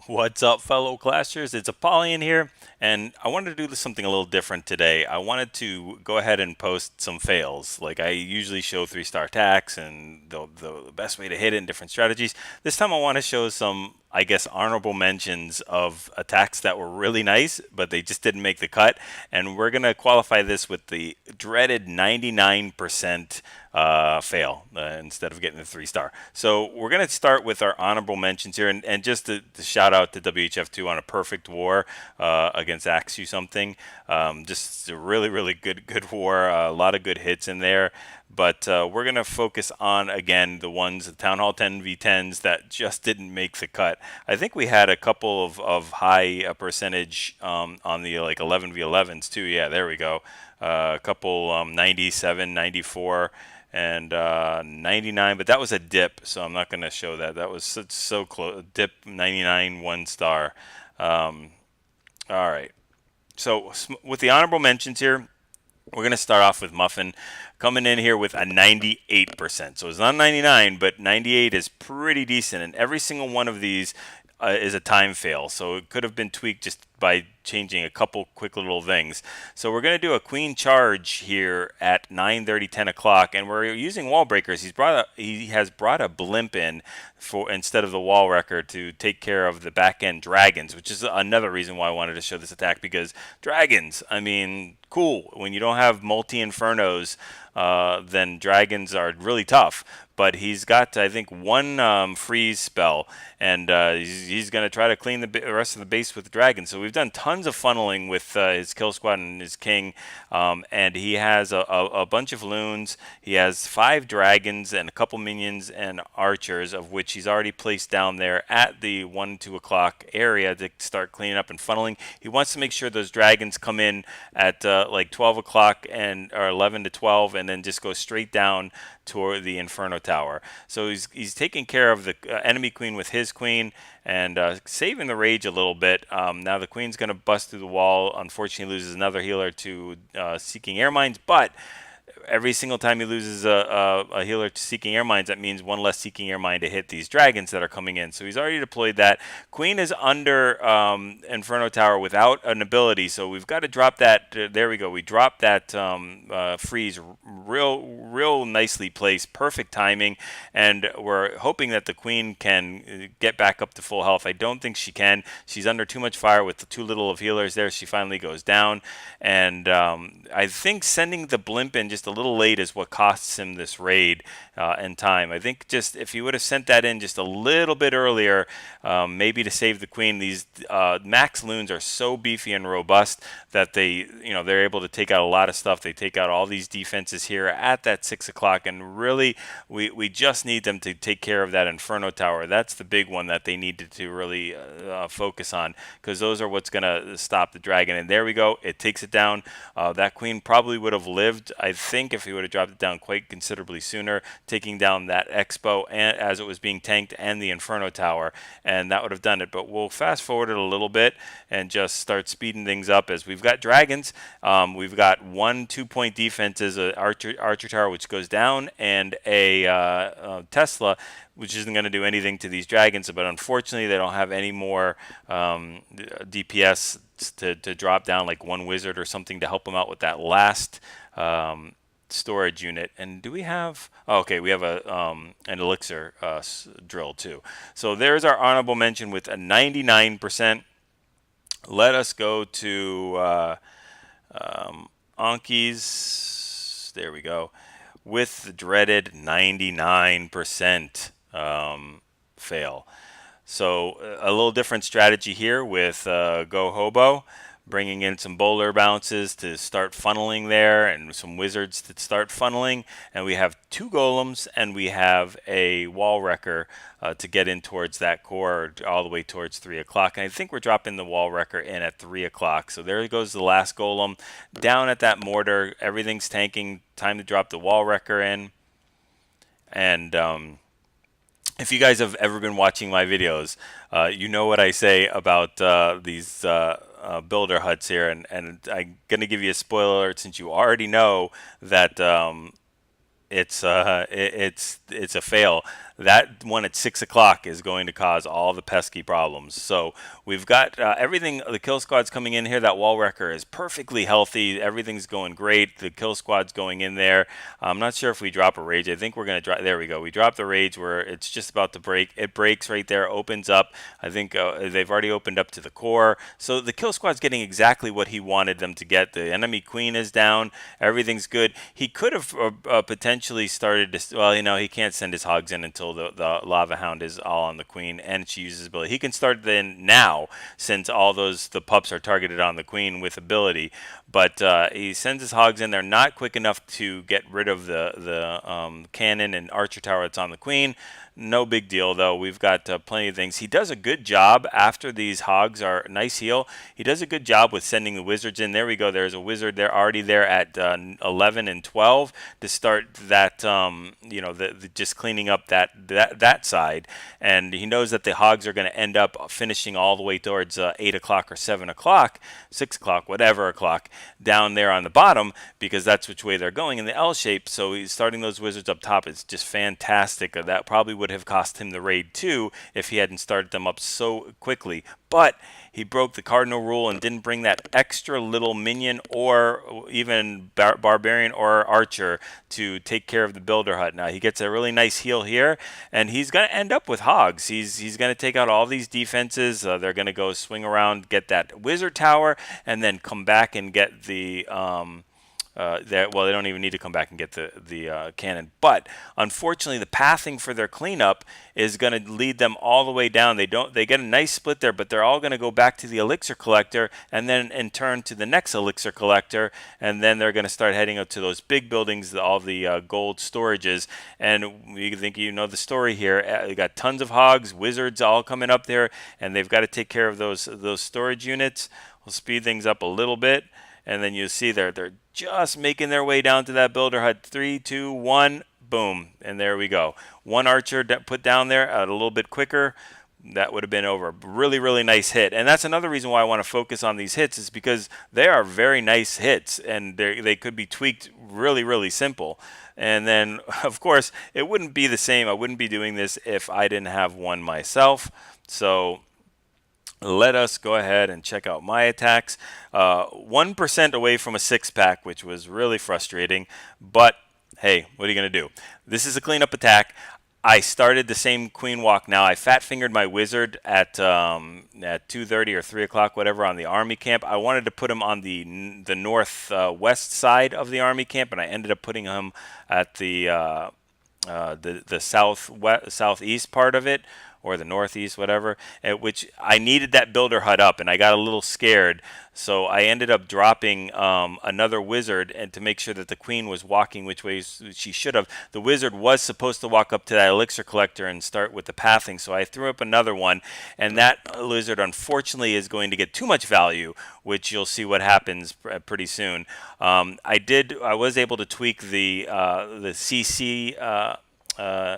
What's up, fellow clashers? It's Apollyon here, and I wanted to do something a little different today. I wanted to go ahead and post some fails. Like I usually show 3-star attacks and the best way to hit it and different strategies. This time I want to show some, I guess, honorable mentions of attacks that were really nice, but they just didn't make the cut. And we're going to qualify this with the dreaded 99% fail instead of getting the 3-star. So we're going to start with our honorable mentions here, and just to shout out to WHF2 on a perfect war against Axe You Something. Just a really good war. A lot of good hits in there. But we're going to focus on, again, the ones, the Town Hall 10 V10s that just didn't make the cut. I think we had a couple of high percentage on the like 11 V11s too. Yeah, there we go. A couple 97, 94, and 99, but that was a dip, so I'm not going to show that. That was so close. Dip 99, 1-star. All right. So with the honorable mentions here, we're going to start off with Muffin coming in here with a 98%. So it's not 99, but 98 is pretty decent. And every single one of these is a time fail. So it could have been tweaked just by changing a couple quick little things. So we're going to do a queen charge here at 9:30, 10 o'clock, and we're using wall breakers. He has brought a blimp in for instead of the wall wrecker to take care of the back end dragons, which is another reason why I wanted to show this attack, because dragons, I mean, cool. When you don't have multi infernos, then dragons are really tough. But he's got, I think, one freeze spell, and he's going to try to clean the rest of the base with dragons. So we've done tons of funneling with his kill squad and his king, and he has a bunch of loons. He has 5 dragons and a couple minions and archers, of which he's already placed down there at the 1, 2 o'clock area to start cleaning up and funneling. He wants to make sure those dragons come in at like 12 o'clock or 11 to 12, and then just go straight down toward the Inferno Tower. So he's taking care of the enemy queen with his queen and saving the rage a little bit. Now the queen's going to bust through the wall. Unfortunately, loses another healer to Seeking Air Mines, but every single time he loses a healer to Seeking Air Mines, that means one less Seeking Air Mine to hit these dragons that are coming in. So he's already deployed that. Queen is under Inferno Tower without an ability, so we've got to drop that. There we go. We dropped that freeze real nicely placed. Perfect timing, and we're hoping that the Queen can get back up to full health. I don't think she can. She's under too much fire with too little of healers there. She finally goes down, and I think sending the blimp in just a little late is what costs him this raid and time. I think just if he would have sent that in just a little bit earlier, maybe to save the queen. These max loons are so beefy and robust that they're able to take out a lot of stuff. They take out all these defenses here at that 6 o'clock, and really we just need them to take care of that Inferno Tower. That's the big one that they needed to really focus on, because those are what's going to stop the dragon. And there we go. It takes it down. That queen probably would have lived, I think, if he would have dropped it down quite considerably sooner, taking down that Expo and as it was being tanked and the Inferno Tower, and that would have done it. But we'll fast forward it a little bit and just start speeding things up as we've got dragons. We've got 1 2-point defenses, an Archer Tower which goes down, and a Tesla which isn't going to do anything to these dragons. But unfortunately, they don't have any more DPS to drop down, like one wizard or something to help them out with that last storage unit. And do we have? Oh, okay, we have an elixir drill too. So there's our honorable mention with a 99%. Let us go to Anki's. There we go. With the dreaded 99% fail. So a little different strategy here with Go Hobo, bringing in some bowler bounces to start funneling there, and some wizards to start funneling. And we have 2 golems, and we have a wall wrecker to get in towards that core all the way towards 3 o'clock. And I think we're dropping the wall wrecker in at 3 o'clock. So there goes the last golem down at that mortar. Everything's tanking. Time to drop the wall wrecker in. And if you guys have ever been watching my videos, you know what I say about these builder huts here, and I'm going to give you a spoiler alert since you already know that it's a fail. that one at 6 o'clock is going to cause all the pesky problems. So we've got everything. The kill squad's coming in here. That wall wrecker is perfectly healthy. Everything's going great. The kill squad's going in there. I'm not sure if we drop a rage. I think we're going to drop. There we go. We dropped the rage where it's just about to break. It breaks right there, opens up. I think they've already opened up to the core. So the kill squad's getting exactly what he wanted them to get. The enemy queen is down. Everything's good. He could have potentially started to, well, he can't send his hogs in until the lava hound is all on the queen and she uses ability. He can start then now, since all the pups are targeted on the queen with ability. But he sends his hogs in. They're not quick enough to get rid of the cannon and archer tower that's on the queen. No big deal, though. We've got plenty of things. He does a good job after these hogs are nice heal. He does a good job with sending the wizards in. There we go. There's a wizard there already there at 11 and 12 to start that, just cleaning up that side. And he knows that the hogs are going to end up finishing all the way towards 8 o'clock or 7 o'clock, 6 o'clock, whatever o'clock, down there on the bottom, because that's which way they're going in the L shape. So he's starting those wizards up top. It's just fantastic. That probably would have cost him the raid too if he hadn't started them up so quickly. But he broke the cardinal rule and didn't bring that extra little minion or even barbarian or archer to take care of the builder hut. Now he gets a really nice heal here, and he's going to end up with hogs. He's going to take out all these defenses. They're going to go swing around, get that wizard tower, and then come back and get the they don't even need to come back and get the cannon. But unfortunately, the pathing for their cleanup is going to lead them all the way down. They get a nice split there, but they're all going to go back to the elixir collector, and then in turn to the next elixir collector, and then they're going to start heading up to those big buildings, all the gold storages. And you think you know the story here. They got tons of hogs, wizards all coming up there, and they've got to take care of those storage units. We'll speed things up a little bit. And then you see they're just making their way down to that builder hut. 3, 2, 1, boom. And there we go. One archer put down there a little bit quicker. That would have been over. Really, really nice hit. And that's another reason why I want to focus on these hits, is because they are very nice hits. And they could be tweaked really, really simple. And then, of course, it wouldn't be the same. I wouldn't be doing this if I didn't have one myself. So let us go ahead and check out my attacks. 1% away from a 6-pack, which was really frustrating. But, hey, what are you going to do? This is a cleanup attack. I started the same queen walk now. I fat-fingered my wizard at 2:30 or 3 o'clock, whatever, on the army camp. I wanted to put him on the northwest side of the army camp, and I ended up putting him at the southeast part of it, or the northeast, whatever, at which I needed that builder hut up, and I got a little scared. So I ended up dropping another wizard, and to make sure that the queen was walking which way she should have. The wizard was supposed to walk up to that elixir collector and start with the pathing, so I threw up another one, and that wizard unfortunately is going to get too much value, which you'll see what happens pretty soon. I was able to tweak the CC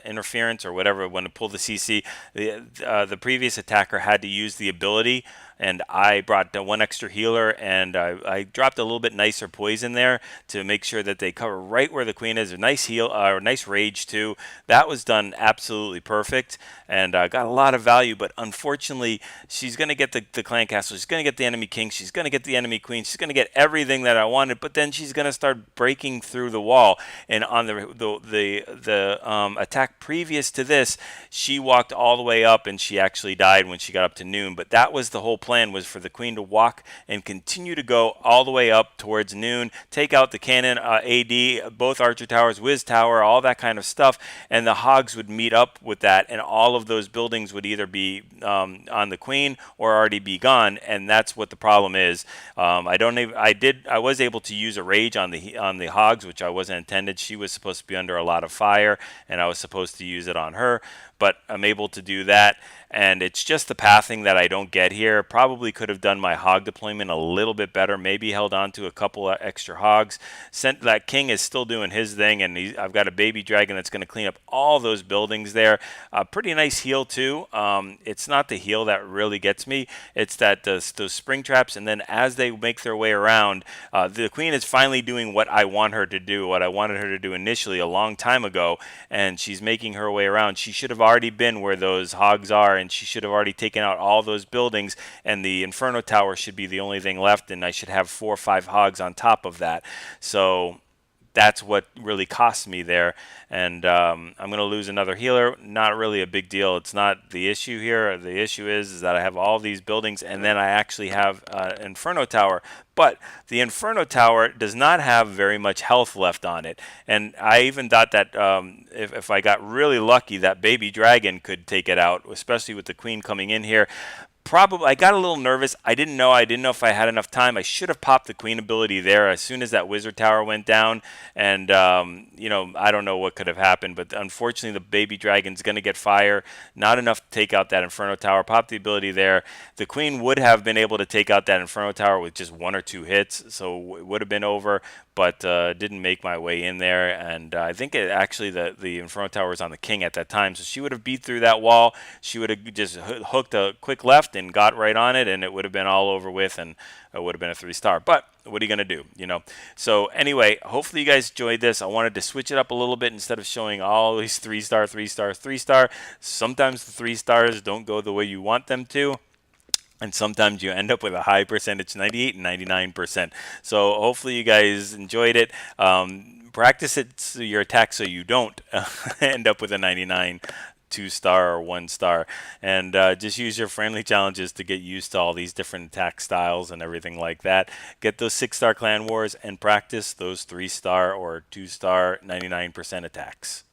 interference or whatever when to pull the CC. The previous attacker had to use the ability, and I brought one extra healer, and I dropped a little bit nicer poison there to make sure that they cover right where the queen is. A nice heal, nice rage too. That was done absolutely perfect, and got a lot of value. But unfortunately, she's going to get the clan castle. She's going to get the enemy king. She's going to get the enemy queen. She's going to get everything that I wanted. But then she's going to start breaking through the wall. And on the attack previous to this, she walked all the way up, and she actually died when she got up to noon. But that was the whole plan, was for the queen to walk and continue to go all the way up towards noon, take out the cannon, AD, both archer towers, whiz tower, all that kind of stuff, and the hogs would meet up with that, and all of those buildings would either be on the queen or already be gone. And that's what the problem is. I was able to use a rage on the hogs, which I wasn't intended. She was supposed to be under a lot of fire, and I was supposed to use it on her, but I'm able to do that. and it's just the pathing that I don't get here. Probably could have done my hog deployment a little bit better, maybe held on to a couple of extra hogs. Sent that king is still doing his thing, and I've got a baby dragon that's going to clean up all those buildings there. Pretty nice heal too. It's not the heal that really gets me. It's that those spring traps, and then as they make their way around, the queen is finally doing what I want her to do, what I wanted her to do initially a long time ago, and she's making her way around. She should have already been where those hogs are, and she should have already taken out all those buildings, and the Inferno Tower should be the only thing left, and I should have 4 or 5 hogs on top of that. So that's what really cost me there, and I'm going to lose another healer. Not really a big deal. It's not the issue here. The issue is that I have all these buildings, and then I actually have Inferno Tower, but the Inferno Tower does not have very much health left on it, and I even thought that if I got really lucky, that baby dragon could take it out, especially with the queen coming in here. Probably I got a little nervous. I didn't know if I had enough time. I should have popped the queen ability there as soon as that wizard tower went down, and I don't know what could have happened, but unfortunately the baby dragon's going to get fire. Not enough to take out that Inferno Tower. Pop the ability there. The queen would have been able to take out that Inferno Tower with just 1 or 2 hits, so it would have been over, but didn't make my way in there, and I think actually the Inferno Tower was on the king at that time, so she would have beat through that wall. She would have just hooked a quick left and got right on it, and it would have been all over with, and it would have been a 3-star. But what are you going to do, So anyway, hopefully you guys enjoyed this. I wanted to switch it up a little bit instead of showing all these 3-star, 3-star, 3-star. Sometimes the 3 stars don't go the way you want them to, and sometimes you end up with a high percentage, 98 and 99%. So hopefully you guys enjoyed it. Practice it your attack so you don't end up with a 99 2-star or 1-star, and just use your friendly challenges to get used to all these different attack styles and everything like that. Get those 6-star clan wars and practice those 3-star or 2-star 99% attacks.